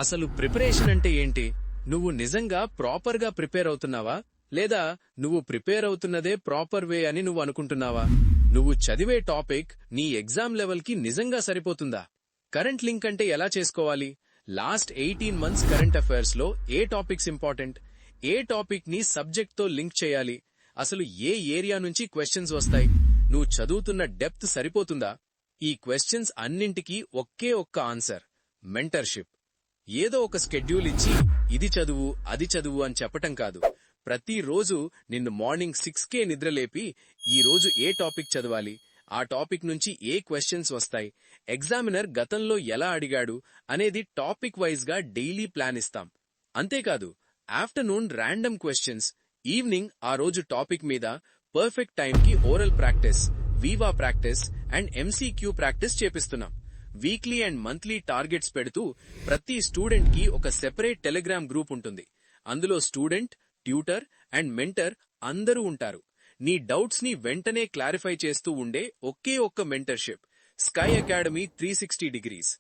అసలు ప్రిపరేషన్ అంటే ఏంటి? నువ్వు నిజంగా ప్రాపర్గా ప్రిపేర్ అవుతున్నావా? లేదా నువ్వు ప్రిపేర్ అవుతున్నదే ప్రాపర్ వే అని నువ్వు అనుకుంటున్నావా? నువ్వు చదివే టాపిక్ నీ ఎగ్జామ్ లెవెల్కి నిజంగా సరిపోతుందా? కరెంట్ లింక్ అంటే ఎలా చేసుకోవాలి? లాస్ట్ 18 మంత్స్ కరెంట్ అఫైర్స్లో ఏ టాపిక్స్ ఇంపార్టెంట్? ఏ టాపిక్ ని సబ్జెక్ట్తో లింక్ చేయాలి? అసలు ఏ ఏరియా నుంచి క్వశ్చన్స్ వస్తాయి? నువ్వు చదువుతున్న డెప్త్ సరిపోతుందా? ఈ క్వశ్చన్స్ అన్నింటికీ ఒకే ఒక్క ఆన్సర్: మెంటర్షిప్. ఏదో ఒక స్కెడ్యూల్ ఇచ్చి ఇది చదువు అది చదువు అని చెప్పటం కాదు. ప్రతిరోజు నిన్ను మార్నింగ్ 6కే నిద్రలేపి ఈ రోజు ఏ టాపిక్ చదవాలి, ఆ టాపిక్ నుంచి ఏ క్వశ్చన్స్ వస్తాయి, ఎగ్జామినర్ గతంలో ఎలా అడిగాడు అనేది టాపిక్ వైజ్ గా డైలీ ప్లాన్ ఇస్తాం. అంతేకాదు, ఆఫ్టర్నూన్ ర్యాండమ్ క్వశ్చన్స్, ఈవినింగ్ ఆ రోజు టాపిక్ మీద పర్ఫెక్ట్ టైంకి oral practice, viva practice and MCQ practice చేపిస్తున్నాం. వీక్లీ అండ్ మంత్లీ టార్గెట్స్ పెడుతూ ప్రతి స్టూడెంట్ కి ఒక సెపరేట్ టెలిగ్రామ్ గ్రూప్ ఉంటుంది. అందులో స్టూడెంట్, ట్యూటర్ అండ్ మెంటర్ అందరూ ఉంటారు. నీ డౌట్స్ ని వెంటనే క్లారిఫై చేస్తూ ఉండే ఒకే ఒక్క మెంటర్షిప్: స్కై అకాడమీ 360 డిగ్రీస్.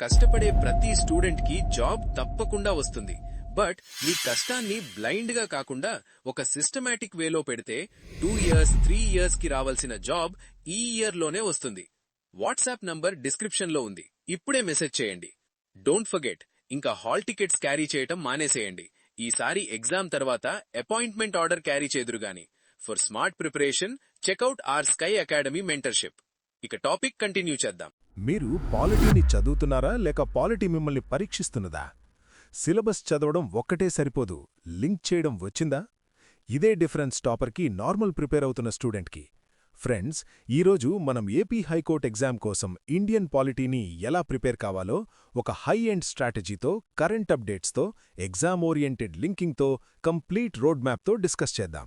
కష్టపడే ప్రతి స్టూడెంట్ కి జాబ్ తప్పకుండా వస్తుంది. బట్ నీ కష్టాన్ని బ్లైండ్ గా కాకుండా ఒక సిస్టమాటిక్ వేలో పెడితే 2 ఇయర్స్ 3 ఇయర్స్ కి రావాల్సిన జాబ్ ఈ ఇయర్ లోనే వస్తుంది. వాట్సాప్ నంబర్ డిస్క్రిప్షన్ లో ఉంది. ఇప్పుడే మెసేజ్ చేయండి. డోంట్ ఫర్గెట్, ఇంకా హాల్ టికెట్స్ క్యారీ చేయటం మానేసేయండి. ఈసారి ఎగ్జామ్ తర్వాత అపాయింట్మెంట్ ఆర్డర్ క్యారీ చేదురుగాని. For smart preparation check out our Sky Academy mentorship. ఇక టాపిక్ కంటిన్యూ చేద్దాం. మీరు పాలిటీని చదువుతున్నారా లేక పాలిటీ మిమ్మల్ని పరీక్షిస్తున్నదా? సిలబస్ చదవడం ఒక్కటే సరిపోదు, లింక్ చేయడం వచ్చిందా? ఇదే డిఫరెన్స్ టాపర్కి, నార్మల్ ప్రిపేర్ అవుతున్న స్టూడెంట్కి. ఫ్రెండ్స్, ఈరోజు మనం ఏపీ హైకోర్ట్ ఎగ్జామ్ కోసం ఇండియన్ పాలిటీని ఎలా ప్రిపేర్ కావాలో ఒక హై ఎండ్ స్ట్రాటజీతో, కరెంట్ అప్డేట్స్తో, ఎగ్జామ్ ఓరియంటెడ్ లింకింగ్తో, కంప్లీట్ రోడ్ మ్యాప్తో డిస్కస్ చేద్దాం.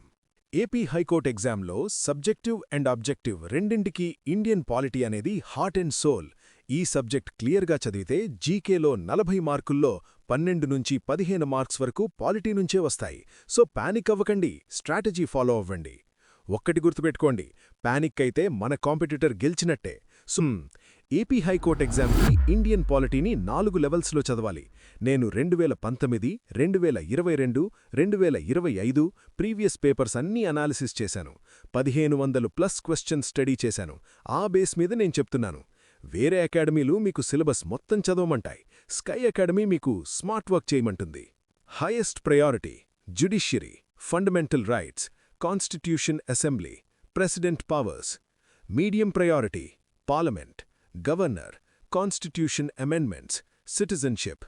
ఏపీ హైకోర్ట్ ఎగ్జామ్లో సబ్జెక్టివ్ అండ్ ఆబ్జెక్టివ్ రెండింటికి ఇండియన్ పాలిటీ అనేది హార్ట్ అండ్ సోల్. ఈ సబ్జెక్ట్ క్లియర్గా చదివితే జీకేలో 40 మార్కుల్లో 12 నుంచి 15 మార్క్స్ వరకు పాలిటీ నుంచే వస్తాయి. సో పానిక్ అవ్వకండి, స్ట్రాటజీ ఫాలో అవ్వండి. ఒక్కటి గుర్తుపెట్టుకోండి, పానిక్ అయితే మన కాంపిటీటర్ గెలిచినట్టే. ఏపీ హైకోర్ట్ ఎగ్జామ్కి ఇండియన్ పాలిటీని 4 లెవెల్స్లో చదవాలి. నేను 2019, 2022, 2025 ప్రీవియస్ పేపర్స్ అన్నీ అనాలిసిస్ చేశాను. 1500+ క్వశ్చన్స్ స్టడీ చేశాను. ఆ బేస్ మీద నేను చెప్తున్నాను. వేరే అకాడమీలు మీకు సిలబస్ మొత్తం చదవమంటాయి. స్కై అకాడమీ మీకు స్మార్ట్ వర్క్ చేయమంటుంది. Highest priority: judiciary, fundamental rights, Constitution Assembly, President Powers. Medium priority: Parliament, Governor, Constitution Amendments, Citizenship.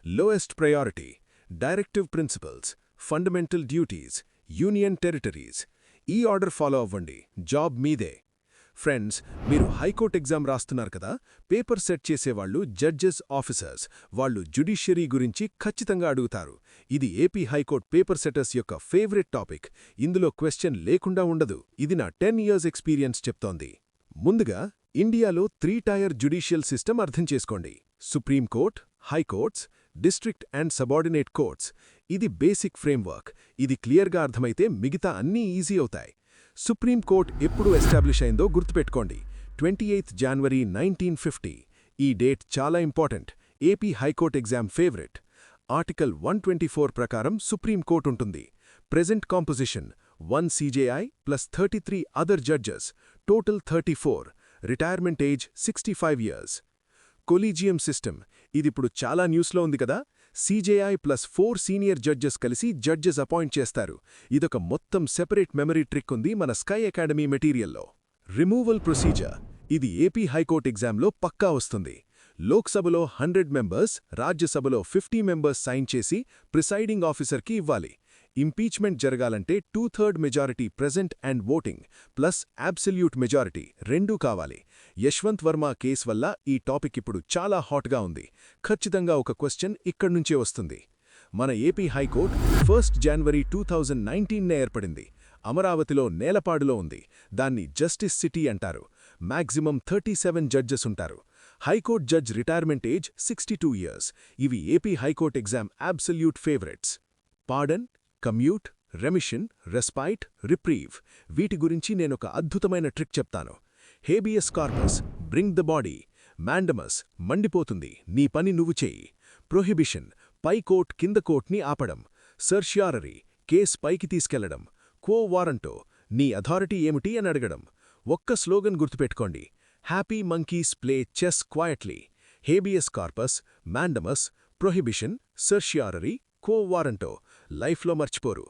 Lowest priority: Directive Principles, Fundamental Duties, Union Territories. ఈ ఆర్డర్ ఫాలో అవ్వండి, job మీదే. Friends, మీరు high court exam రాస్తున్నారు కదా, paper set చేసేవాళ్లు judges, officers. వాళ్ళు judiciary గురించి ఖచ్చితంగా అడుగుతారు. ఇది ఏపీ హైకోర్ట్ పేపర్ సెటర్స్ యొక్క ఫేవరెట్ టాపిక్. ఇందులో క్వశ్చన్ లేకుండా ఉండదు. ఇది నా 10 ఇయర్స్ ఎక్స్పీరియన్స్ చెప్తోంది. ముందుగా, ఇండియాలో 3 టైర్ జ్యుడిషియల్ సిస్టమ్ అర్థం చేసుకోండి: Supreme Court, high courts, district and subordinate courts. ఇది బేసిక్ ఫ్రేమ్వర్క్. ఇది క్లియర్గా అర్థమైతే మిగతా అన్నీ ఈజీ అవుతాయి. సుప్రీంకోర్ట్ ఎప్పుడు ఎస్టాబ్లిష్ అయిందో గుర్తుపెట్టుకోండి: 28 జనవరి 1950. ఈ డేట్ చాలా important. AP high court exam favourite. Article 124 ప్రకారం సుప్రీంకోర్ట్ ఉంటుంది. Present composition: 1 CJI plus 33 other judges, total 34. Retirement age 65 years. Collegium system: ఇదిప్పుడు చాలా న్యూస్లో ఉంది కదా. CJI ప్లస్ 4 సీనియర్ జడ్జెస్ కలిసి జడ్జెస్ అపాయింట్ చేస్తారు. ఇదొక మొత్తం సెపరేట్ మెమరీ ట్రిక్ ఉంది మన స్కై అకాడమీ మెటీరియల్లో. రిమూవల్ ప్రొసీజర్: ఇది ఏపీ హైకోర్ట్ ఎగ్జామ్లో పక్కా వస్తుంది. లోక్సభలో 100 మెంబర్స్, రాజ్యసభలో 50 మెంబర్స్ సైన్ చేసి ప్రిసైడింగ్ ఆఫీసర్కి ఇవ్వాలి. ఇంపీచ్మెంట్ జరగాలంటే 2/3 majority present and voting plus absolute majority రెండూ కావాలి. యశ్వంత్ వర్మ కేస్ వల్ల ఈ టాపిక్ ఇప్పుడు చాలా హాట్గా ఉంది. ఖచ్చితంగా ఒక క్వశ్చన్ ఇక్కడ్నుంచే వస్తుంది. మన ఏపీ హైకోర్ట్ 1 జనవరి 2019నే ఏర్పడింది. అమరావతిలో నేలపాడులో ఉంది. దాన్ని జస్టిస్ సిటీ అంటారు. మ్యాక్సిమం 37 జడ్జెస్ ఉంటారు. High court judge retirement age 62 years. ఇవి AP high court exam absolute favourites. Pardon, commute, remission, respite, reprieve. వీటి గురించి నేనొక అద్భుతమైన ట్రిక్ చెప్తాను. Habeas corpus: bring the body. Mandamus: మండిపోతుంది, నీ పని నువ్వు చెయ్యి. ప్రొహిబిషన్, పై కోర్ట్ కింద కోర్ట్ని ఆపడం. సర్ష్యారరీ, కేస్ పైకి తీసుకెళ్లడం. క్వో వారంటో, నీ అథారిటీ ఏమిటి అని అడగడం. ఒక్క స్లోగన్ గుర్తుపెట్టుకోండి, happy monkeys play chess quietly. Habeas corpus, mandamus, prohibition, certiorari, quo warranto. లైఫ్లో మర్చిపోరు.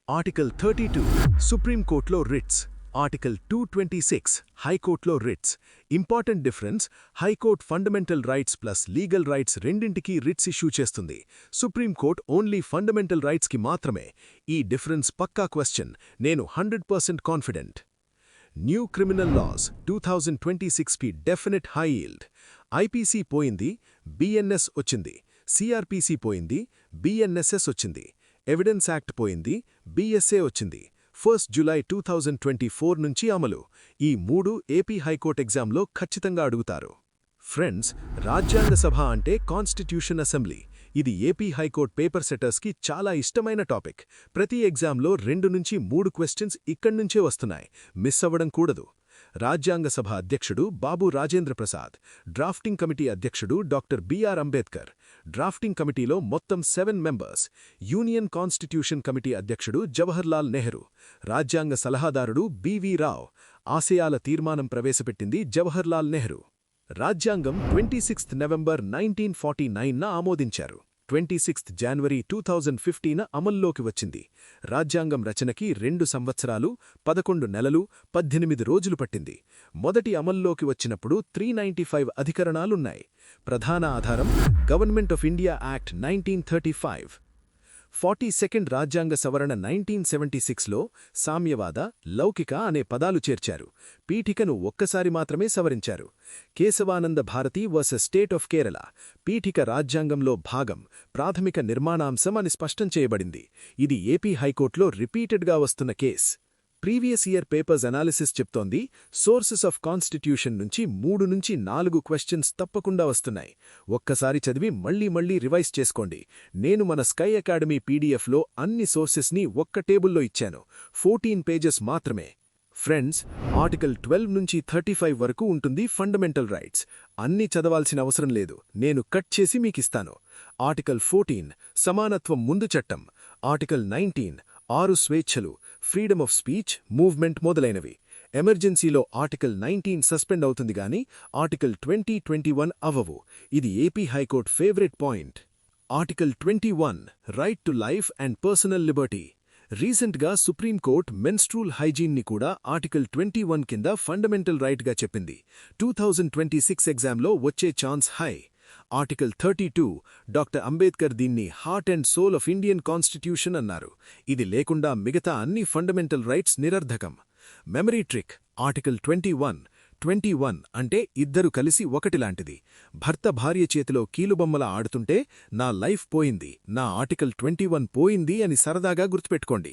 ఆర్టికల్ 32 సుప్రీంకోర్టులో రిట్స్. ఆర్టికల్ 226 హైకోర్టులో writs. Important difference, high court fundamental rights plus legal rights రెండింటికి రిట్స్ ఇష్యూ చేస్తుంది. సుప్రీంకోర్ట్ ఓన్లీ ఫండమెంటల్ రైట్స్కి మాత్రమే. ఈ డిఫరెన్స్ పక్కా క్వశ్చన్, నేను 100% కాన్ఫిడెంట్. న్యూ క్రిమినల్ లాస్ 2026కి డెఫినెట్ హై ఈల్డ్. ఐపీసీ పోయింది, బిఎన్ఎస్ వచ్చింది. సిఆర్పీసీ పోయింది, బిఎన్ఎస్ఎస్ వచ్చింది. ఎవిడెన్స్ యాక్ట్ పోయింది, బిఎస్ఏ వచ్చింది. 1 జూలై 2024 నుంచి అమలు. ఈ 3 ఏపీ హైకోర్టు ఎగ్జామ్లో ఖచ్చితంగా అడుగుతారు. ఫ్రెండ్స్, రాజ్యాంగ సభ అంటే కాన్స్టిట్యూషన్ అసెంబ్లీ. ఇది ఏపీ హైకోర్టు పేపర్ సెటర్స్కి చాలా ఇష్టమైన టాపిక్. ప్రతి ఎగ్జామ్లో 2 నుంచి 3 క్వశ్చన్స్ ఇక్కడ్నుంచే వస్తున్నాయి. మిస్ అవ్వడం కూడదు. రాజ్యాంగ సభ అధ్యక్షుడు బాబు రాజేంద్ర ప్రసాద్, డ్రాఫ్టింగ్ కమిటీ అధ్యక్షుడు డాక్టర్ బిఆర్ అంబేద్కర్. డ్రాఫ్టింగ్ కమిటీలో మొత్తం 7 మెంబర్స్. యూనియన్ కాన్స్టిట్యూషన్ కమిటీ అధ్యక్షుడు జవహర్లాల్ నెహ్రూ. రాజ్యాంగ సలహాదారుడు బివి రావ్. ఆశయాల తీర్మానం ప్రవేశపెట్టింది జవహర్లాల్ నెహ్రూ. రాజ్యాంగం 26 నవంబర్ 1949న ఆమోదించారు. 26 జనవరి 2015న అమల్లోకి వచ్చింది. రాజ్యాంగం రచనకి 2 సంవత్సరాలు 11 నెలలు 18 రోజులు పట్టింది. మొదటి అమల్లోకి వచ్చినప్పుడు 395 అధికరణాలున్నాయి. ప్రధాన ఆధారం government of India act 1935. 42nd రాజ్యాంగ సవరణ 1976లో సామ్యవాద, లౌకిక అనే పదాలు చేర్చారు. పీఠికను ఒక్కసారి మాత్రమే సవరించారు. Kesavananda Bharati versus state of Kerala. పీఠిక రాజ్యాంగంలో భాగం, ప్రాథమిక నిర్మాణాంశం అని స్పష్టం చేయబడింది. ఇది ఏపీ హైకోర్టులో రిపీటెడ్గా వస్తున్న case. Previous year papers analysis చెప్తోంది, సోర్సెస్ ఆఫ్ కాన్స్టిట్యూషన్ నుంచి 3 నుంచి 4 క్వశ్చన్స్ తప్పకుండా వస్తున్నాయి. ఒక్కసారి చదివి మళ్లీ రివైజ్ చేసుకోండి. నేను మన స్కై అకాడమీ పీడీఎఫ్లో అన్ని సోర్సెస్ని ఒక్క టేబుల్లో ఇచ్చాను. 14 పేజెస్ మాత్రమే. ఫ్రెండ్స్, ఆర్టికల్ 12 నుంచి 35 వరకు ఉంటుంది ఫండమెంటల్ రైట్స్. అన్నీ చదవాల్సిన అవసరం లేదు, నేను కట్ చేసి మీకిస్తాను. ఆర్టికల్ 14 సమానత్వం ముందు చట్టం. ఆర్టికల్ 19 6 స్వేచ్ఛలు, ఫ్రీడమ్ ఆఫ్ స్పీచ్, మూవ్మెంట్ మొదలైనవి. ఎమర్జెన్సీలో ఆర్టికల్ 19 సస్పెండ్ అవుతుంది గాని ఆర్టికల్ 2021 అవ్వవు. ఇది AP high court favourite point. Article 21 right to life and personal Liberty. రీసెంట్గా సుప్రీంకోర్టు మెన్స్ట్రూల్ హైజీన్ని కూడా ఆర్టికల్ 21 కింద ఫండమెంటల్ రైట్గా చెప్పింది. 2026 ఎగ్జామ్లో వచ్చే chance high. Article 32 doctor Ambedkar దీన్ని heart and soul of Indian constitution అన్నారు. ఇది లేకుండా మిగతా అన్ని ఫండమెంటల్ రైట్స్ నిరర్ధకం. Memory trick. ఆర్టికల్ 21 అంటే ఇద్దరు కలిసి ఒకటిలాంటిది. భర్త భార్య చేతిలో కీలుబొమ్మలా ఆడుతుంటే నా లైఫ్ పోయింది, నా ఆర్టికల్ 21 పోయింది అని సరదాగా గుర్తుపెట్టుకోండి.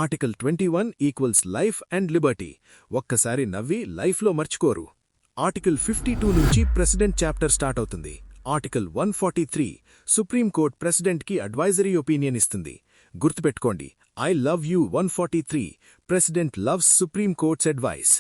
Article 21 equals life and liberty. ఒక్కసారి నవ్వి లైఫ్లో మర్చిపోరు. ఆర్టికల్ 52 నుంచి ప్రెసిడెంట్ చాప్టర్ స్టార్ట్ అవుతుంది. ఆర్టికల్ 143 సుప్రీంకోర్టు ప్రెసిడెంట్కి అడ్వైజరీ ఒపీనియన్ ఇస్తుంది. గుర్తుపెట్టుకోండి, I love you 143. President loves supreme court's advice.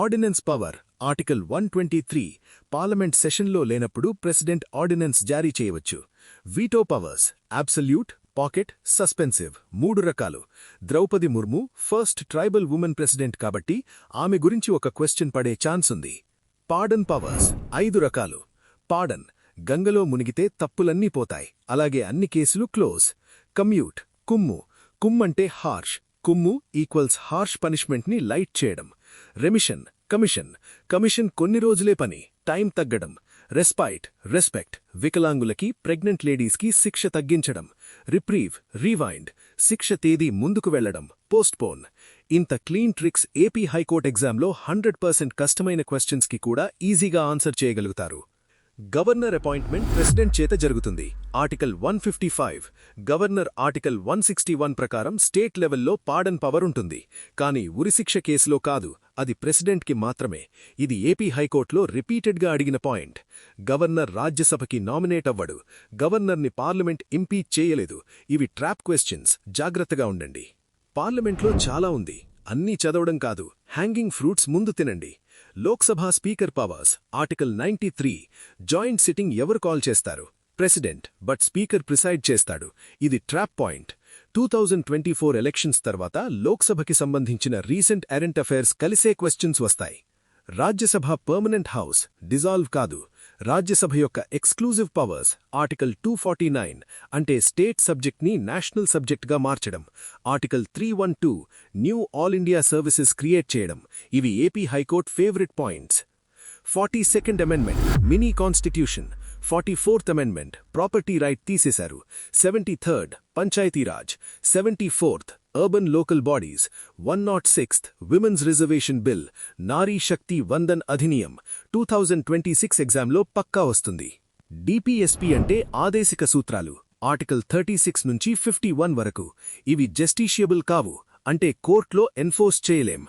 Ordinance power. Article 123 parliament సెషన్లో లేనప్పుడు ప్రెసిడెంట్ ఆర్డినెన్స్ జారీ చేయవచ్చు. Veto powers. Absolute, pocket, suspensive 3 రకాలు. Draupadi Murmu first tribal women president కాబట్టి ఆమె గురించి ఒక క్వశ్చన్ పడే ఛాన్స్ ఉంది. పార్డన్ పవర్స్ 5 రకాలు. పార్డన్, గంగలో మునిగితే తప్పులన్నీ పోతాయి, అలాగే అన్ని కేసులు క్లోజ్. కమ్యూట్, కుమ్మంటే హార్ష్. కుమ్ము ఈక్వల్స్ హార్ష్ పనిష్మెంట్ని లైట్ చేయడం. రెమిషన్, కమిషన్ కొన్ని రోజులే పని, టైం తగ్గడం. రెస్పెక్ట్ వికలాంగులకి, ప్రెగ్నెంట్ లేడీస్కి శిక్ష తగ్గించడం. రిప్రీవ్, రీవైండ్ శిక్ష తేదీ ముందుకు వెళ్లడం. పోస్ట్పోన్. ఇంత క్లీన్ ట్రిక్స్ ఏపీ హైకోర్టు ఎగ్జామ్లో 100% కష్టమైన క్వశ్చన్స్కి కూడా ఈజీగా ఆన్సర్ చేయగలుగుతారు. గవర్నర్ అపాయింట్మెంట్ ప్రెసిడెంట్ చేత జరుగుతుంది. ఆర్టికల్ 155. గవర్నర్ ఆర్టికల్ 161 ప్రకారం స్టేట్ లెవెల్లో పార్డన్ పవర్ ఉంటుంది. కానీ ఉరిశిక్ష కేసులో కాదు, అది ప్రెసిడెంట్కి మాత్రమే. ఇది ఏపీ హైకోర్టులో రిపీటెడ్గా అడిగిన పాయింట్. గవర్నర్ రాజ్యసభకి నామినేట్ అవ్వడు. గవర్నర్ని పార్లమెంట్ ఇంపీచ్ చేయలేదు. ఇవి ట్రాప్ క్వశ్చన్స్, జాగ్రత్తగా ఉండండి. పార్లమెంట్లో చాలా ఉంది, అన్నీ చదవడం కాదు, హ్యాంగింగ్ ఫ్రూట్స్ ముందు తినండి. Lok Sabha speaker powers. Article 93. Joint sitting ఎవరు కాల్ చేస్తారు? ప్రెసిడెంట్ బట్ స్పీకర్ ప్రిసైడ్ చేస్తాడు. ఇది ట్రాప్ పాయింట్. 2024 ఎలక్షన్స్ తర్వాత లోక్సభకి సంబంధించిన రీసెంట్ కరెంట్ అఫైర్స్ కలిసే క్వశ్చన్స్ వస్తాయి. రాజ్యసభ పర్మనెంట్ హౌస్ డిజాల్వ్ కాదు. రాజ్యసభ యొక్క ఎక్స్క్లూజివ్ పవర్స్ ఆర్టికల్ 249 అంటే స్టేట్ సబ్జెక్ట్ని నేషనల్ సబ్జెక్ట్గా మార్చడం. Article 312 new all India services create చేయడం. ఇవి AP high court favourite points. 42nd amendment mini constitution. 44th amendment property right తీసేశారు. 73rd Panchayati Raj. 74th urban local bodies. 106th women's reservation bill. నారీ శక్తి వందన్ అధినియం 2026 ఎగ్జామ్లో పక్కా వస్తుంది. DPSP అంటే ఆదేశిక సూత్రాలు. ఆర్టికల్ 36 నుంచి 51 వరకు. ఇవి జస్టిషియబుల్ కావు, అంటే కోర్టులో ఎన్ఫోర్స్ చేయలేం.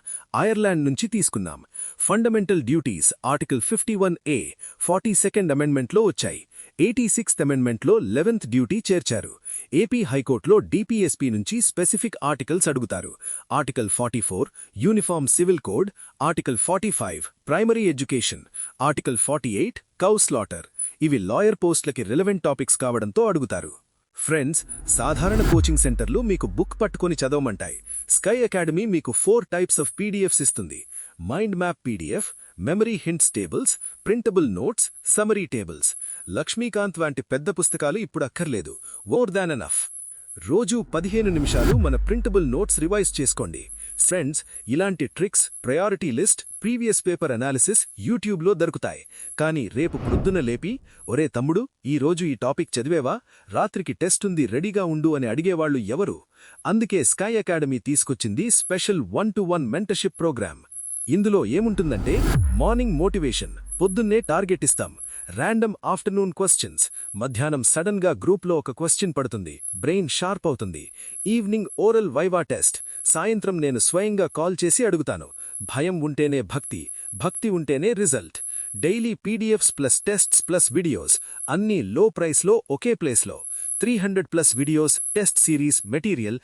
ఐర్లాండ్ నుంచి తీసుకున్నాం. Fundamental duties article 51A 42nd అమెండ్మెంట్లో వచ్చాయి. 86th అమెండ్మెంట్లో 11th డ్యూటీ చేర్చారు. ఏపీ హైకోర్టులో డిపిఎస్పి నుంచి స్పెసిఫిక్ ఆర్టికల్స్ అడుగుతారు. Article 44 uniform civil code. Article 45 primary education. Article 48 cow slaughter. ఇవి లాయర్ పోస్టులకి రిలవెంట్ టాపిక్స్ కావడంతో అడుగుతారు. ఫ్రెండ్స్, సాధారణ కోచింగ్ సెంటర్లు మీకు బుక్ పట్టుకొని చదవమంటాయి. స్కై అకాడమీ మీకు 4 టైప్స్ ఆఫ్ పీడిఎఫ్స్ ఇస్తుంది. Mind map PDF, memory hints tables, printable notes, summary tables. Laxmikanth వంటి పెద్ద పుస్తకాలు ఇప్పుడు అక్కర్లేదు. More than enough. రోజూ 15 నిమిషాలు మన ప్రింటబుల్ నోట్స్ రివైజ్ చేసుకోండి. ఫ్రెండ్స్, ఇలాంటి tricks, priority list, previous paper analysis యూట్యూబ్లో దొరుకుతాయి. కానీ రేపు ప్రొద్దున లేపి, ఒరే తమ్ముడు, ఈ రోజు ఈ టాపిక్ చదివేవా, రాత్రికి టెస్ట్ ఉంది రెడీగా ఉండు అని అడిగేవాళ్లు ఎవరు? అందుకే స్కై అకాడమీ తీసుకొచ్చింది స్పెషల్ 1-to-1 మెంటర్షిప్ ప్రోగ్రామ్. ఇందులో ఏముంటుందంటే మార్నింగ్ మోటివేషన్, పొద్దున్నే టార్గెట్ ఇస్తాం. ర్యాండమ్ ఆఫ్టర్నూన్ క్వశ్చన్స్, మధ్యాహ్నం సడన్ గా గ్రూప్లో ఒక క్వశ్చన్ పడుతుంది, బ్రెయిన్ షార్ప్ అవుతుంది. ఈవినింగ్ ఓరల్ వైవా టెస్ట్, సాయంత్రం నేను స్వయంగా కాల్ చేసి అడుగుతాను. భయం ఉంటేనే భక్తి, భక్తి ఉంటేనే result. Daily PDFs plus tests plus videos, అన్నీ లో ప్రైస్లో ఒకే ప్లేస్లో. 300+ videos, test series, material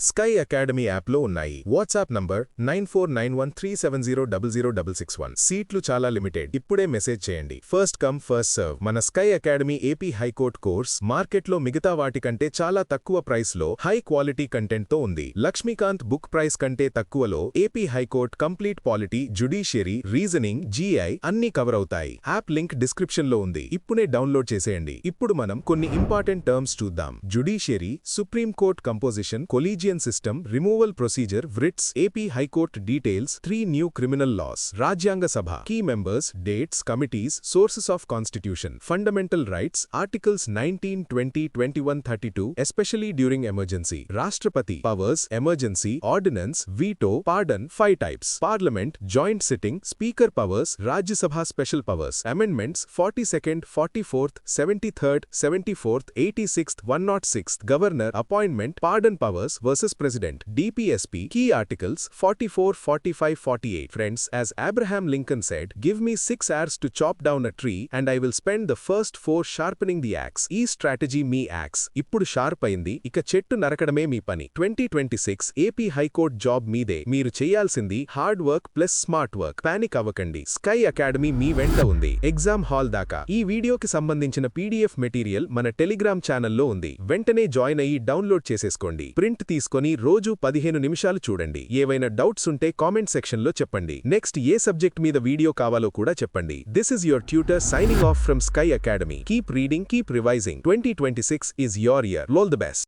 sky academy యాప్లో ఉన్నాయి. WhatsApp number 949137006661. సీట్లు చాలా లిమిటెడ్. ఇప్పుడే మెసేజ్ చేయండి. First come first serve. మన sky academy AP high court course మార్కెట్లో మిగతా వాటికంటే చాలా తక్కువ ప్రైస్లో హై క్వాలిటీ కంటెంట్తో ఉంది. లక్ష్మీకాంత్ బుక్ ప్రైస్ కంటే తక్కువలో AP high court complete polity, judiciary, reasoning, GI అన్నీ కవర్ అవుతాయి. యాప్ లింక్ డిస్క్రిప్షన్లో ఉంది. ఇప్పుడే డౌన్లోడ్ చేసేయండి. ఇప్పుడు మనం కొన్ని ఇంపార్టెంట్ టర్మ్స్ చూద్దాం. Judiciary, supreme court composition, collegium system, removal procedure, writs, AP high court details, 3 new criminal laws, రాజ్యాంగ సభ, key members, dates, committees, sources of constitution, fundamental rights, articles 19, 20, 21, 32, especially during emergency, రాష్ట్రపతి powers, emergency, ordinance, veto, pardon, 5 types, parliament, joint sitting, speaker powers, Rajya Sabha special powers, amendments 42nd, 44th, 73rd, 74th, 86th, 106th, governor, appointment, pardon powers versus president, DPSP, key articles 44, 45, 48. Friends, as Abraham Lincoln said, give me 6 hours to chop down a tree and I will spend the first 4 sharpening the axe. ఈ strategy మీ axe. ఇప్పుడు sharp అయింది, ఇక చెట్టు నరకడమే మీ పని. 2026 AP high court job మీదే. మీరు చేయాల్సింది hard work plus smart work. Panic అవ్వకండి, స్కై అకాడమీ మీ వెంట ఉంది. ఎగ్జామ్ హాల్ దాకా. ఈ వీడియోకి సంబంధించిన PDF మెటీరియల్ మన టెలిగ్రామ్ ఛానల్లో ఉంది. వెంటనే జాయిన్ అయ్యి డౌన్లోడ్ చేసేసుకోండి. ప్రింట్ తీసుకొని రోజు 15 నిమిషాలు చూడండి. ఏవైనా డౌట్స్ ఉంటే కామెంట్ సెక్షన్లో చెప్పండి. నెక్స్ట్ ఏ సబ్జెక్ట్ మీద వీడియో కావాలో కూడా చెప్పండి. This is your tutor signing off from sky academy. Keep reading, keep revising. 2026 is your year. All the best.